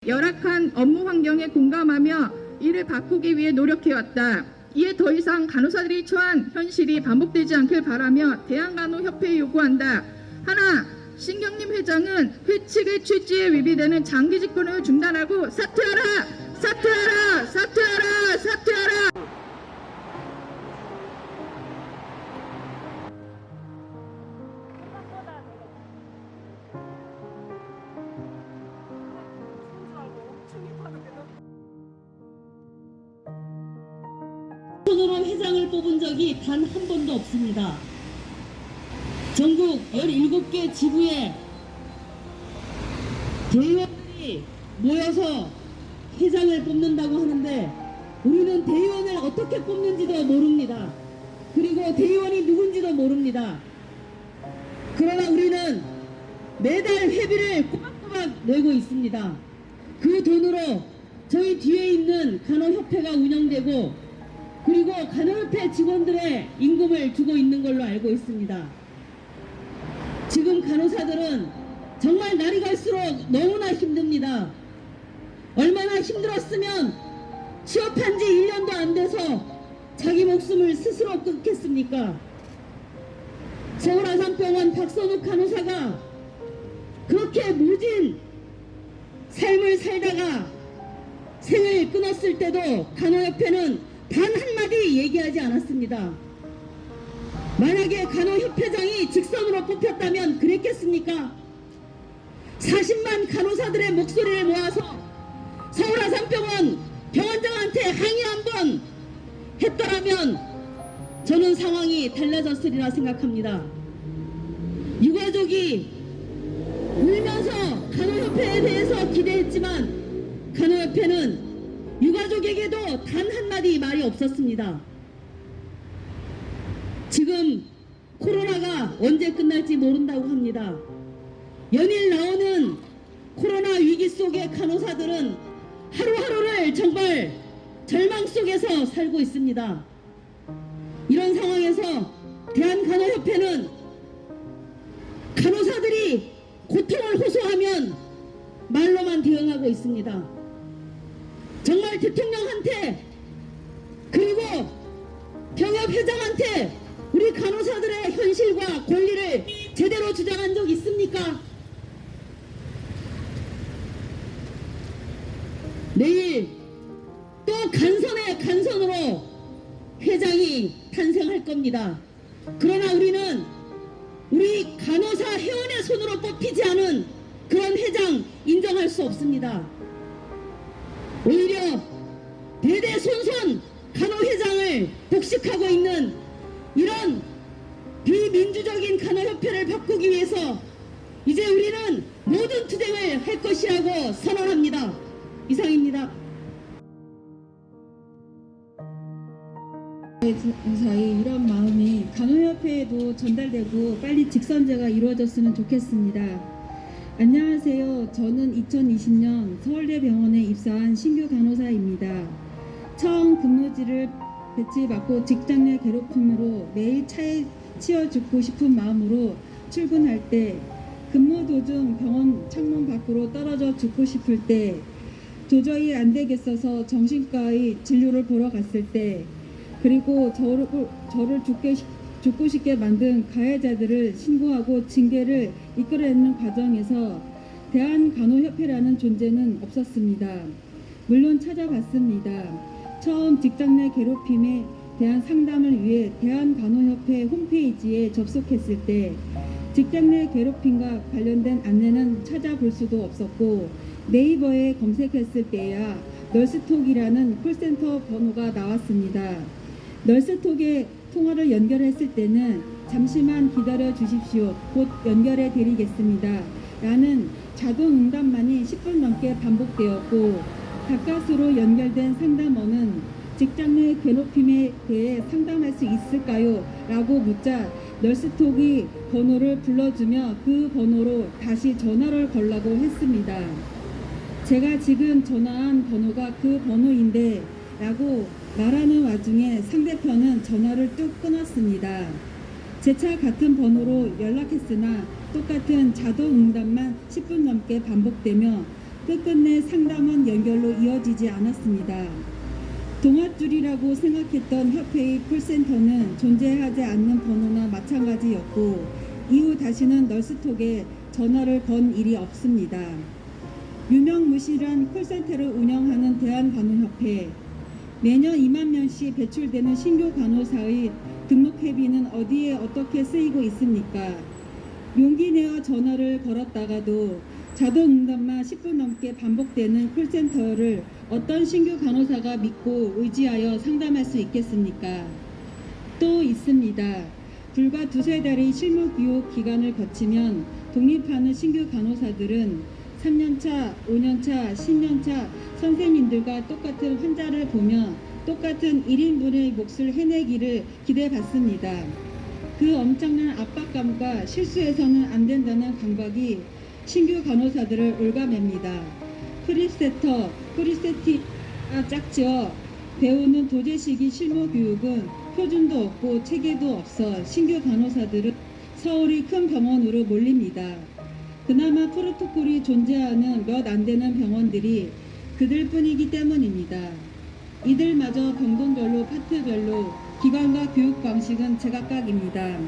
열악한 업무 환경에 공감하며 이를 바꾸기 위해 노력해왔다. 이에 더 이상 간호사들이 처한 현실이 반복되지 않길 바라며 대한간호협회에 요구한다. 하나, 신경림 회장은 회칙의 취지에 위배되는 장기 집권을 중단하고 사퇴하라! 사퇴하라! 사퇴하라! 사퇴하라! 손으로 회장을 뽑은 적이 단 한 번도 없습니다. 전국 17개 지부에 대의원들이 모여서 회장을 뽑는다고 하는데 우리는 대의원을 어떻게 뽑는지도 모릅니다. 그리고 대의원이 누군지도 모릅니다. 그러나 우리는 매달 회비를 꼬박꼬박 내고 있습니다. 그 돈으로 저희 뒤에 있는 간호협회가 운영되고 그리고 간호협회 직원들의 임금을 주고 있는 걸로 알고 있습니다. 지금 간호사들은 정말 날이 갈수록 너무나 힘듭니다. 얼마나 힘들었으면 취업한 지 1년도 안 돼서 자기 목숨을 스스로 끊겠습니까? 서울아산병원 박선욱 간호사가 그렇게 모진 삶을 살다가 생을 끊었을 때도 간호협회는 단 한마디 얘기하지 않았습니다. 만약에 간호협회장이 직선으로 뽑혔다면 그랬겠습니까? 40만 간호사들의 목소리를 모아서 서울아산병원 병원장한테 항의 한번 했더라면 저는 상황이 달라졌으리라 생각합니다. 유가족이 울면서 간호협회에 대해서 기대했지만 간호협회는 유가족에게도 단 한마디 말이 없었습니다. 지금 코로나가 언제 끝날지 모른다고 합니다. 연일 나오는 코로나 위기 속의 간호사들은 하루하루를 정말 절망 속에서 살고 있습니다. 이런 상황에서 대한간호협회는 간호사들이 고통을 호소하면 말로만 대응하고 있습니다. 정말 대통령한테 그리고 병협회장한테 우리 간호사들의 현실과 권리를 제대로 주장한 적 있습니까? 내일 또 간선의 간선으로 회장이 탄생할 겁니다. 그러나 우리는 우리 간호사 회원의 손으로 뽑히지 않은 그런 회장 인정할 수 없습니다. 오히려 대대손손 간호회장을 복식하고 있는 이런 비민주적인 간호협회를 바꾸기 위해서 이제 우리는 모든 투쟁을 할 것이라고 선언합니다. 이상입니다. 저희 이런 마음이 간호협회에도 전달되고 빨리 직선제가 이루어졌으면 좋겠습니다. 안녕하세요. 저는 2020년 서울대병원에 입사한 신규 간호사입니다. 처음 근무지를 배치받고 직장 내 괴롭힘으로 매일 차에 치여 죽고 싶은 마음으로 출근할 때 근무 도중 병원 창문 밖으로 떨어져 죽고 싶을 때 도저히 안 되겠어서 정신과의 진료를 보러 갔을 때 그리고 저를 죽고 싶게 만든 가해자들을 신고하고 징계를 이끌어내는 과정에서 대한간호협회라는 존재는 없었습니다. 물론 찾아봤습니다. 처음 직장 내 괴롭힘에 대한 상담을 위해 대한간호협회 홈페이지에 접속했을 때 직장 내 괴롭힘과 관련된 안내는 찾아볼 수도 없었고 네이버에 검색했을 때야 널스톡이라는 콜센터 번호가 나왔습니다. 널스톡에 통화를 연결했을 때는 잠시만 기다려 주십시오. 곧 연결해 드리겠습니다. 라는 자동 응답만이 10분 넘게 반복되었고 가까스로 연결된 상담원은 직장 내 괴롭힘에 대해 상담할 수 있을까요? 라고 묻자 널스톡이 번호를 불러주며 그 번호로 다시 전화를 걸라고 했습니다. 제가 지금 전화한 번호가 그 번호인데 라고 말하는 와중에 상대편은 전화를 뚝 끊었습니다. 재차 같은 번호로 연락했으나 똑같은 자동 응답만 10분 넘게 반복되며 끝끝내 상담원 연결로 이어지지 않았습니다. 동아줄이라고 생각했던 협회의 콜센터는 존재하지 않는 번호나 마찬가지였고 이후 다시는 널스톡에 전화를 건 일이 없습니다. 유명무실한 콜센터를 운영하는 대한간호협회, 매년 2만 명씩 배출되는 신규 간호사의 등록회비는 어디에 어떻게 쓰이고 있습니까? 용기 내어 전화를 걸었다가도 자동응답만 10분 넘게 반복되는 콜센터를 어떤 신규 간호사가 믿고 의지하여 상담할 수 있겠습니까? 또 있습니다. 불과 두세 달의 실무교육 기간을 거치면 독립하는 신규 간호사들은 3년차, 5년차, 10년차 선생님들과 똑같은 환자를 보며 똑같은 1인분의 몫을 해내기를 기대받습니다. 그 엄청난 압박감과 실수해서는 안 된다는 강박이 신규 간호사들을 올가맵니다. 프리세티가 짝지어 배우는 도제시기 실무교육은 표준도 없고 체계도 없어 신규 간호사들은 서울의 큰 병원으로 몰립니다. 그나마 프로토콜이 존재하는 몇 안 되는 병원들이 그들뿐이기 때문입니다. 이들마저 병동별로 파트별로 기관과 교육 방식은 제각각입니다.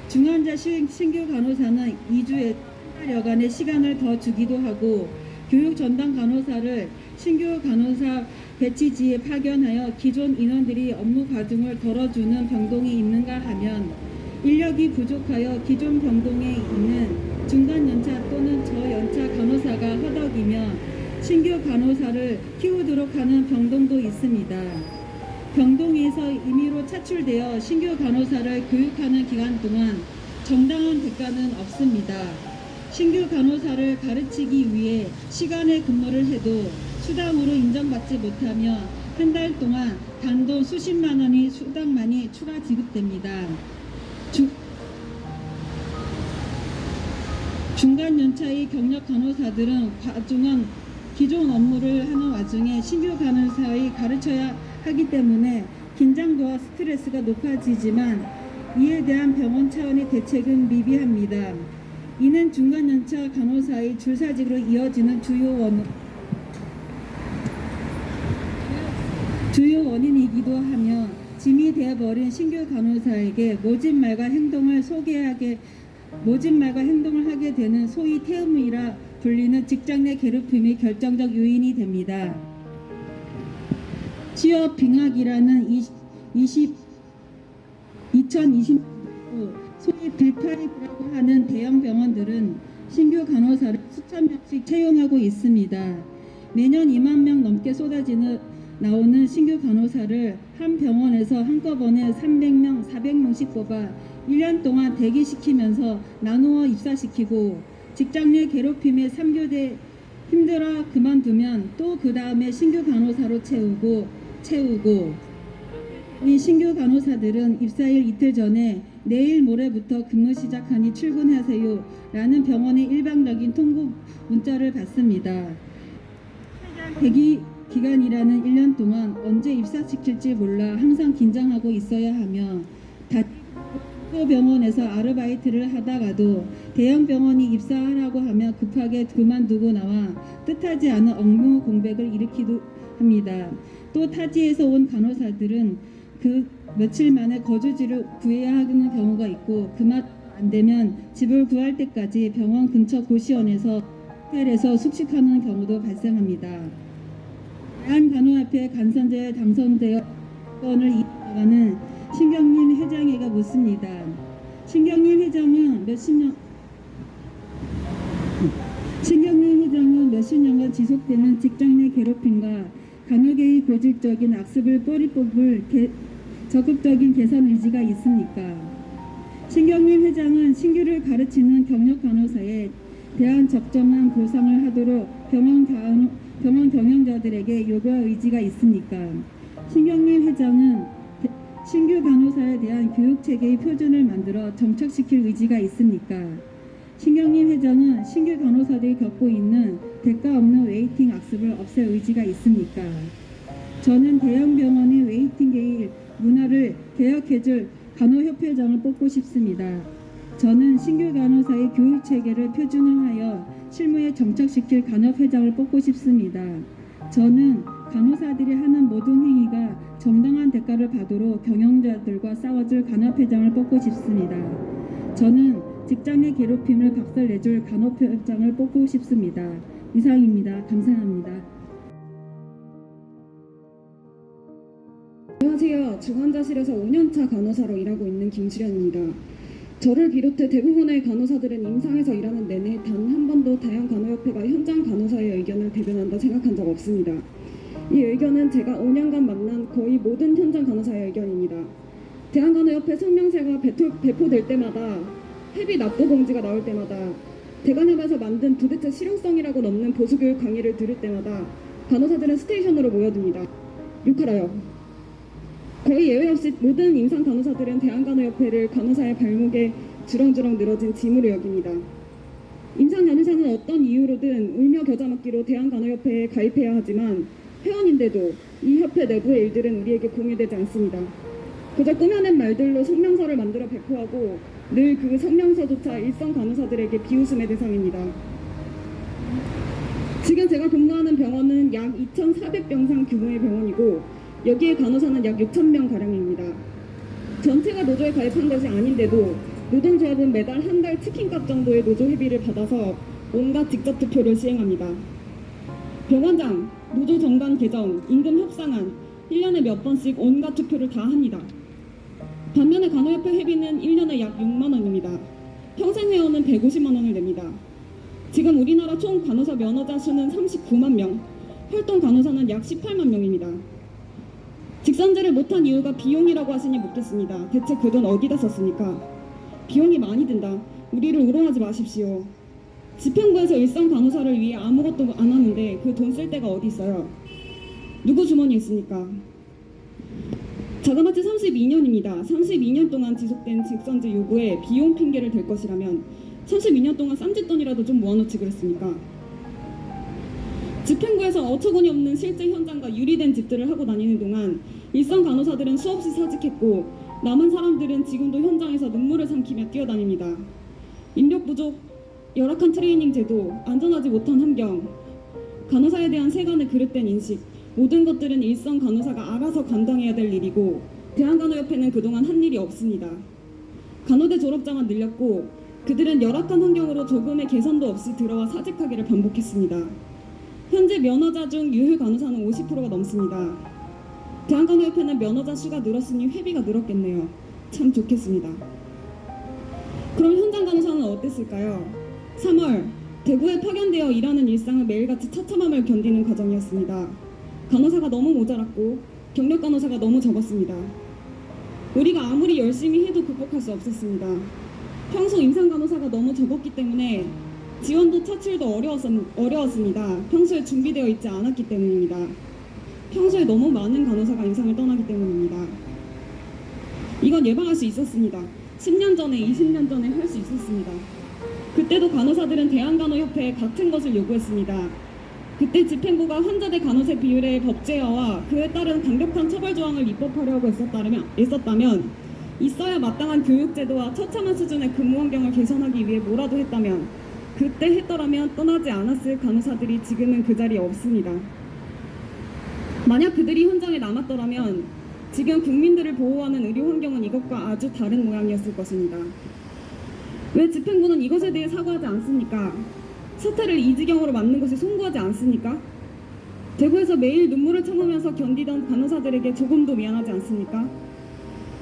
중환자 신규 간호사는 2주에 1달여간의 시간을 더 주기도 하고 교육 전담 간호사를 신규 간호사 배치지에 파견하여 기존 인원들이 업무 과중을 덜어주는 병동이 있는가 하면 인력이 부족하여 기존 병동에 있는 중간 연차 또는 저연차 간호사가 허덕이며 신규 간호사를 키우도록 하는 병동도 있습니다. 병동에서 임의로 차출되어 신규 간호사를 교육하는 기간 동안 정당한 대가는 없습니다. 신규 간호사를 가르치기 위해 시간에 근무를 해도 수당으로 인정받지 못하며 한 달 동안 단돈 수십만 원의 수당만이 추가 지급됩니다. 중간 연차의 경력 간호사들은 과중한 기존 업무를 하는 와중에 신규 간호사의 가르쳐야 하기 때문에 긴장도와 스트레스가 높아지지만 이에 대한 병원 차원의 대책은 미비합니다. 이는 중간 연차 간호사의 줄사직으로 이어지는 주요 원인이기도 하며 짐이 되어버린 신규 간호사에게 모진말과 행동을 하게 되는 소위 태음이라 불리는 직장 내 괴롭힘이 결정적 요인이 됩니다. 취업 빙하기라는 2020 소위 빌파이브라고 하는 대형 병원들은 신규 간호사를 수천 명씩 채용하고 있습니다. 매년 2만 명 넘게 나오는 신규 간호사를 한 병원에서 한꺼번에 300명, 400명씩 뽑아 1년 동안 대기시키면서 나누어 입사시키고 직장 내 괴롭힘에 3교대 힘들어 그만두면 또 그 다음에 신규 간호사로 채우고 이 신규 간호사들은 입사일 이틀 전에 내일 모레부터 근무 시작하니 출근하세요 라는 병원의 일방적인 통보 문자를 받습니다. 대기 기간이라는 1년 동안 언제 입사시킬지 몰라 항상 긴장하고 있어야 하며 병원에서 아르바이트를 하다가도 대형 병원이 입사하라고 하며 급하게 그만두고 나와 뜻하지 않은 업무 공백을 일으키기도 합니다. 또 타지에서 온 간호사들은 그 며칠 만에 거주지를 구해야 하는 경우가 있고 그만 안 되면 집을 구할 때까지 병원 근처 고시원에서 호텔에서 숙식하는 경우도 발생합니다. 대한간호협회 간선제에 당선되어 건을 이어가는 신경림 회장에게 묻습니다. 신경림 회장은 몇십 년간 지속되는 직장 내 괴롭힘과 간호계의 고질적인 악습을 뿌리 뽑을 적극적인 개선 의지가 있습니까? 신경림 회장은 신규를 가르치는 경력 간호사에 대한 적정한 보상을 하도록 병원 경영자들에게 요구할 의지가 있습니까? 신경림 회장은 신규 간호사에 대한 교육체계의 표준을 만들어 정착시킬 의지가 있습니까? 신경림 회장은 신규 간호사들이 겪고 있는 대가 없는 웨이팅 악습을 없앨 의지가 있습니까? 저는 대형 병원의 웨이팅계의 문화를 개혁해줄 간호협회장을 뽑고 싶습니다. 저는 신규 간호사의 교육 체계를 표준화하여 실무에 정착시킬 간호회장을 뽑고 싶습니다. 저는 간호사들이 하는 모든 행위가 정당한 대가를 받도록 경영자들과 싸워줄 간호회장을 뽑고 싶습니다. 저는 직장의 괴롭힘을 박살내줄 간호회장을 뽑고 싶습니다. 이상입니다. 감사합니다. 안녕하세요. 중환자실에서 5년차 간호사로 일하고 있는 김수련입니다. 저를 비롯해 대부분의 간호사들은 임상에서 일하는 내내 단 한 번도 대한간호협회가 현장 간호사의 의견을 대변한다 생각한 적 없습니다. 이 의견은 제가 5년간 만난 거의 모든 현장 간호사의 의견입니다. 대한간호협회 성명서가 배포될 때마다 회비 납부 공지가 나올 때마다 대간협에서 만든 도대체 실용성이라고 넘는 보수교육 강의를 들을 때마다 간호사들은 스테이션으로 모여듭니다. 욕하라요. 거의 예외 없이 모든 임상 간호사들은 대한간호협회를 간호사의 발목에 주렁주렁 늘어진 짐으로 여깁니다. 임상 간호사는 어떤 이유로든 울며 겨자 먹기로 대한간호협회에 가입해야 하지만 회원인데도 이 협회 내부의 일들은 우리에게 공유되지 않습니다. 그저 꾸며낸 말들로 성명서를 만들어 배포하고 늘 그 성명서조차 일선 간호사들에게 비웃음의 대상입니다. 지금 제가 근무하는 병원은 약 2,400병상 규모의 병원이고 여기에 간호사는 약 6,000명 가량입니다. 전체가 노조에 가입한 것이 아닌데도 노동조합은 매달 한 달 치킨값 정도의 노조 회비를 받아서 온갖 직접 투표를 시행합니다. 병원장, 노조 정관 개정, 임금 협상안 1년에 몇 번씩 온갖 투표를 다 합니다. 반면에 간호협회 회비는 1년에 약 6만 원입니다. 평생 회원은 150만 원을 냅니다. 지금 우리나라 총 간호사 면허자 수는 39만 명, 활동 간호사는 약 18만 명입니다. 직선제를 못한 이유가 비용이라고 하시니 묻겠습니다. 대체 그 돈 어디다 썼습니까? 비용이 많이 든다. 우리를 우롱하지 마십시오. 집행부에서 일선 간호사를 위해 아무것도 안 하는데 그 돈 쓸 데가 어디 있어요? 누구 주머니에 있습니까? 자그마치 32년입니다. 32년 동안 지속된 직선제 요구에 비용 핑계를 댈 것이라면 32년 동안 쌈짓돈이라도 좀 모아놓지 그랬습니까? 집행부에서 어처구니 없는 실제 현장과 유리된 짓들을 하고 다니는 동안 일선 간호사들은 수없이 사직했고 남은 사람들은 지금도 현장에서 눈물을 삼키며 뛰어다닙니다. 인력 부족, 열악한 트레이닝 제도, 안전하지 못한 환경, 간호사에 대한 세간의 그릇된 인식, 모든 것들은 일선 간호사가 알아서 감당해야 될 일이고 대한간호협회는 그동안 한 일이 없습니다. 간호대 졸업자만 늘렸고 그들은 열악한 환경으로 조금의 개선도 없이 들어와 사직하기를 반복했습니다. 현재 면허자 중 유휴 간호사는 50%가 넘습니다. 대한간호협회는 면허자 수가 늘었으니 회비가 늘었겠네요. 참 좋겠습니다. 그럼 현장 간호사는 어땠을까요? 3월 대구에 파견되어 일하는 일상을 매일같이 처참함을 견디는 과정이었습니다. 간호사가 너무 모자랐고 경력 간호사가 너무 적었습니다. 우리가 아무리 열심히 해도 극복할 수 없었습니다. 평소 임상 간호사가 너무 적었기 때문에 지원도 차출도 어려웠습니다. 평소에 준비되어 있지 않았기 때문입니다. 평소에 너무 많은 간호사가 임상을 떠나기 때문입니다. 이건 예방할 수 있었습니다. 10년 전에, 20년 전에 할 수 있었습니다. 그때도 간호사들은 대한간호협회에 같은 것을 요구했습니다. 그때 집행부가 환자 대 간호사 비율의 법제화와 그에 따른 강력한 처벌 조항을 입법하려고 했었다면 있어야 마땅한 교육제도와 처참한 수준의 근무 환경을 개선하기 위해 뭐라도 했다면 그때 했더라면 떠나지 않았을 간호사들이 지금은 그 자리에 없습니다. 만약 그들이 현장에 남았더라면 지금 국민들을 보호하는 의료 환경은 이것과 아주 다른 모양이었을 것입니다. 왜 집행부는 이것에 대해 사과하지 않습니까? 사태를 이 지경으로 만든 것이 송구하지 않습니까? 대구에서 매일 눈물을 참으면서 견디던 간호사들에게 조금도 미안하지 않습니까?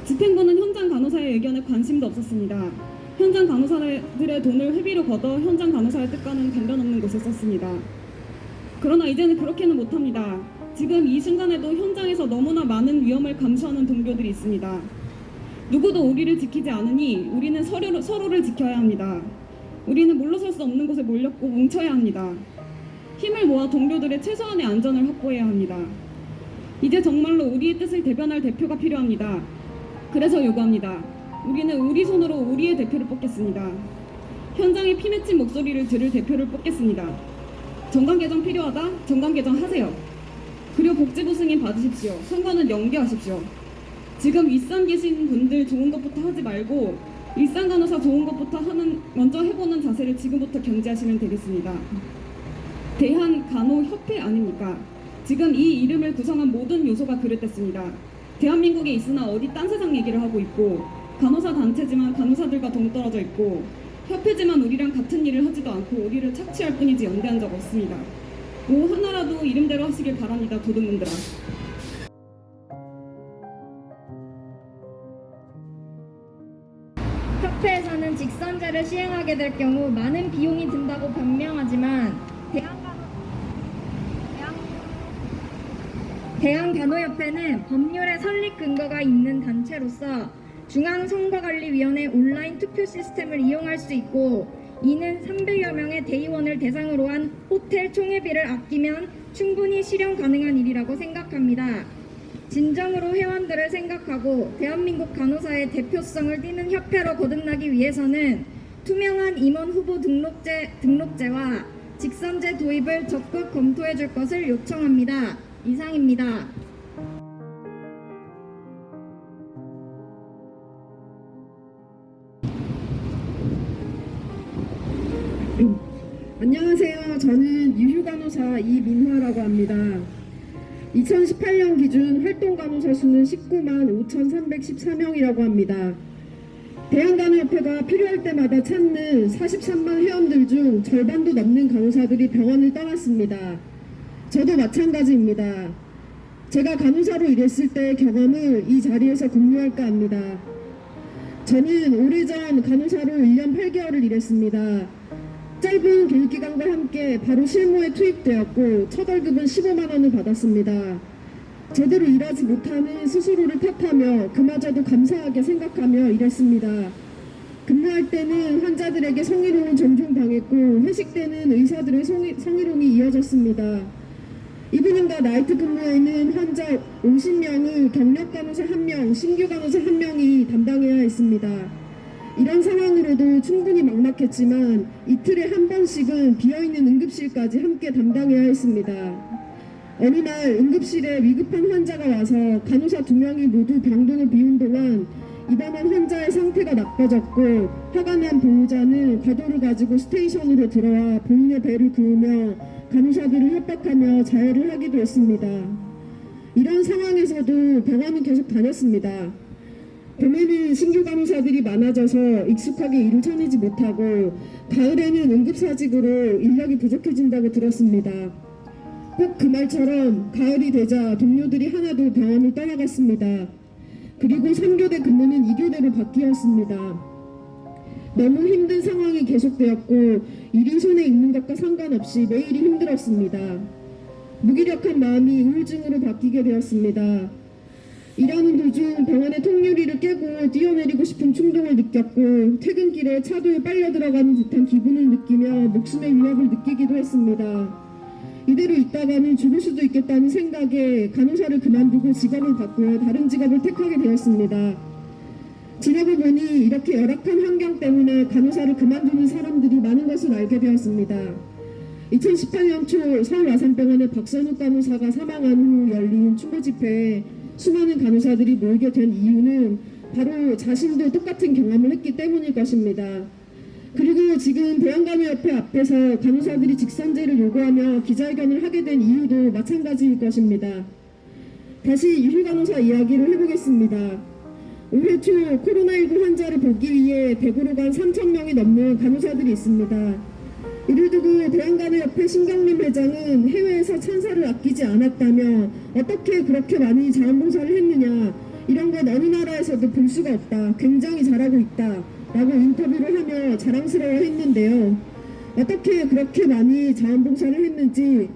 집행부는 현장 간호사의 의견에 관심도 없었습니다. 현장 간호사들의 돈을 회비로 걷어 현장 간호사의 뜻과는 관련없는 곳에 썼습니다. 그러나 이제는 그렇게는 못합니다. 지금 이 순간에도 현장에서 너무나 많은 위험을 감수하는 동료들이 있습니다. 누구도 우리를 지키지 않으니 우리는 서로를 지켜야 합니다. 우리는 물러설 수 없는 곳에 몰렸고 뭉쳐야 합니다. 힘을 모아 동료들의 최소한의 안전을 확보해야 합니다. 이제 정말로 우리의 뜻을 대변할 대표가 필요합니다. 그래서 요구합니다. 우리는 우리 손으로 우리의 대표를 뽑겠습니다. 현장의 피 맺힌 목소리를 들을 대표를 뽑겠습니다. 정관 개정 필요하다? 정관 개정 하세요. 그리고 복지부 승인 받으십시오. 선거는 연기하십시오. 지금 윗선 계신 분들 좋은 것부터 하지 말고 일상 간호사 좋은 것부터 먼저 해보는 자세를 지금부터 경지하시면 되겠습니다. 대한간호협회 아닙니까? 지금 이 이름을 구성한 모든 요소가 그릇됐습니다. 대한민국에 있으나 어디 딴 세상 얘기를 하고 있고, 간호사 단체지만 간호사들과 동떨어져 있고, 협회지만 우리랑 같은 일을 하지도 않고 우리를 착취할 뿐이지 연대한 적 없습니다. 뭐 하나라도 이름대로 하시길 바랍니다, 도둑놈들아. 협회에서는 직선제를 시행하게 될 경우 많은 비용이 든다고 변명하지만 대한간호협회는 법률에 설립 근거가 있는 단체로서 중앙선거관리위원회 온라인 투표 시스템을 이용할 수 있고, 이는 300여 명의 대의원을 대상으로 한 호텔 총회비를 아끼면 충분히 실현 가능한 일이라고 생각합니다. 진정으로 회원들을 생각하고 대한민국 간호사의 대표성을 띠는 협회로 거듭나기 위해서는 투명한 임원 후보 등록제와 직선제 도입을 적극 검토해 줄 것을 요청합니다. 이상입니다. 안녕하세요. 저는 유휴간호사 이민화라고 합니다. 2018년 기준 활동간호사 수는 19만 5,314명이라고 합니다. 대한간호협회가 필요할 때마다 찾는 43만 회원들 중 절반도 넘는 간호사들이 병원을 떠났습니다. 저도 마찬가지입니다. 제가 간호사로 일했을 때의 경험을 이 자리에서 공유할까 합니다. 저는 오래전 간호사로 1년 8개월을 일했습니다. 짧은 교육기간과 함께 바로 실무에 투입되었고 첫 월급은 15만 원을 받았습니다. 제대로 일하지 못하는 스스로를 탓하며 그마저도 감사하게 생각하며 일했습니다. 근무할 때는 환자들에게 성희롱을 종종 당했고 회식 때는 의사들의 성희롱이 이어졌습니다. 이브닝과 나이트 근무에는 환자 50명을 경력 간호사 1명, 신규 간호사 1명이 담당해야 했습니다. 이런 상황으로도 충분히 막막했지만 이틀에 한 번씩은 비어있는 응급실까지 함께 담당해야 했습니다. 어느 날 응급실에 위급한 환자가 와서 간호사 2명이 모두 병동을 비운 동안 입원한 환자의 상태가 나빠졌고 화가 난 보호자는 과도를 가지고 스테이션으로 들어와 본인의 배를 그으며 간호사들을 협박하며 자해를 하기도 했습니다. 이런 상황에서도 병원은 계속 다녔습니다. 봄에는 신규 간호사들이 많아져서 익숙하게 일을 쳐내지 못하고 가을에는 응급사직으로 인력이 부족해진다고 들었습니다. 꼭 그 말처럼 가을이 되자 동료들이 하나도 병원을 떠나갔습니다. 그리고 3교대 근무는 2교대로 바뀌었습니다. 너무 힘든 상황이 계속되었고 일이 손에 있는 것과 상관없이 매일이 힘들었습니다. 무기력한 마음이 우울증으로 바뀌게 되었습니다. 일하는 도중 병원의 통유리를 깨고 뛰어내리고 싶은 충동을 느꼈고 퇴근길에 차도에 빨려 들어가는 듯한 기분을 느끼며 목숨의 위협을 느끼기도 했습니다. 이대로 있다가는 죽을 수도 있겠다는 생각에 간호사를 그만두고 직업을 바꾸어 다른 직업을 택하게 되었습니다. 지나고 보니 이렇게 열악한 환경 때문에 간호사를 그만두는 사람들이 많은 것을 알게 되었습니다. 2018년 초 서울 아산병원의 박선욱 간호사가 사망한 후 열린 추모 집회에 수많은 간호사들이 모이게 된 이유는 바로 자신도 똑같은 경험을 했기 때문일 것입니다. 그리고 지금 대한간호협회 앞에서 간호사들이 직선제를 요구하며 기자회견을 하게 된 이유도 마찬가지일 것입니다. 다시 유휴간호사 이야기를 해보겠습니다. 올해 초 코로나19 환자를 보기 위해 대구로 간 3,000명이 넘는 간호사들이 있습니다. 이를 두고 대한간호협회 신경림 회장은 해외에서 찬사를 아끼지 않았다며 어떻게 그렇게 많이 자원봉사를 했느냐, 이런 건 어느 나라에서도 볼 수가 없다, 굉장히 잘하고 있다 라고 인터뷰를 하며 자랑스러워 했는데요. 어떻게 그렇게 많이 자원봉사를 했는지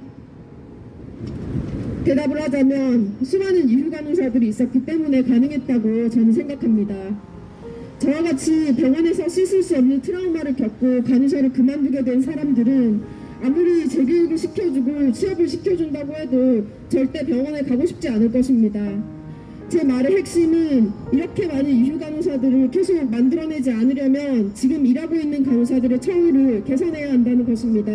대답을 하자면 수많은 유휴간호사들이 있었기 때문에 가능했다고 저는 생각합니다. 저와 같이 병원에서 씻을 수 없는 트라우마를 겪고 간호사를 그만두게 된 사람들은 아무리 재교육을 시켜주고 취업을 시켜준다고 해도 절대 병원에 가고 싶지 않을 것입니다. 제 말의 핵심은 이렇게 많은 유휴간호사들을 계속 만들어내지 않으려면 지금 일하고 있는 간호사들의 처우를 개선해야 한다는 것입니다.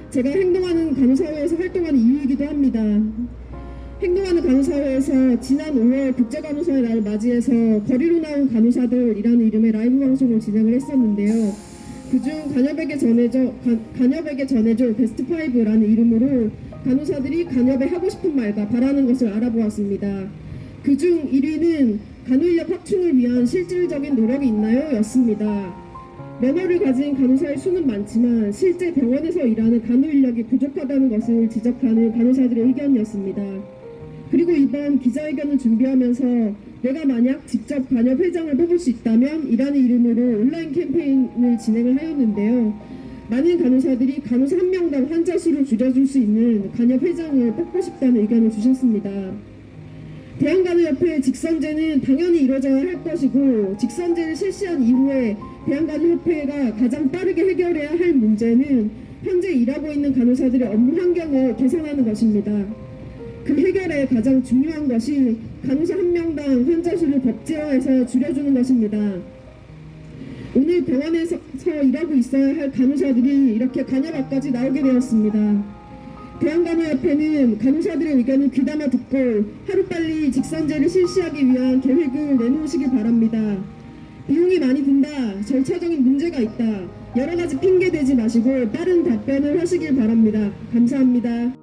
제가 행동하는 간호사회에서 활동하는 이유이기도 합니다. 행동하는 간호사회에서 지난 5월 국제간호사의 날을 맞이해서 거리로 나온 간호사들이라는 이름의 라이브 방송을 진행을 했었는데요. 그중 간여백에 전해줘 베스트 5라는 이름으로 간호사들이 간여배 하고 싶은 말과 바라는 것을 알아보았습니다. 그중 1위는 간호인력 확충을 위한 실질적인 노력이 있나요? 였습니다. 면허를 가진 간호사의 수는 많지만 실제 병원에서 일하는 간호인력이 부족하다는 것을 지적하는 간호사들의 의견이었습니다. 그리고 이번 기자회견을 준비하면서 내가 만약 직접 간협회장을 뽑을 수 있다면 이라는 이름으로 온라인 캠페인을 진행을 하였는데요. 많은 간호사들이 간호사 한 명당 환자 수를 줄여줄 수 있는 간협회장을 뽑고 싶다는 의견을 주셨습니다. 대한간호협회 직선제는 당연히 이루어져야 할 것이고 직선제를 실시한 이후에 대한간호협회가 가장 빠르게 해결해야 할 문제는 현재 일하고 있는 간호사들의 업무 환경을 개선하는 것입니다. 그 해결에 가장 중요한 것이 간호사 한 명당 환자 수를 법제화해서 줄여주는 것입니다. 오늘 병원에서 일하고 있어야 할 간호사들이 이렇게 간협 앞까지 나오게 되었습니다. 대한간호협회는 간호사들의 의견을 귀담아 듣고 하루빨리 직선제를 실시하기 위한 계획을 내놓으시길 바랍니다. 비용이 많이 든다, 절차적인 문제가 있다, 여러 가지 핑계 대지 마시고 빠른 답변을 하시길 바랍니다. 감사합니다.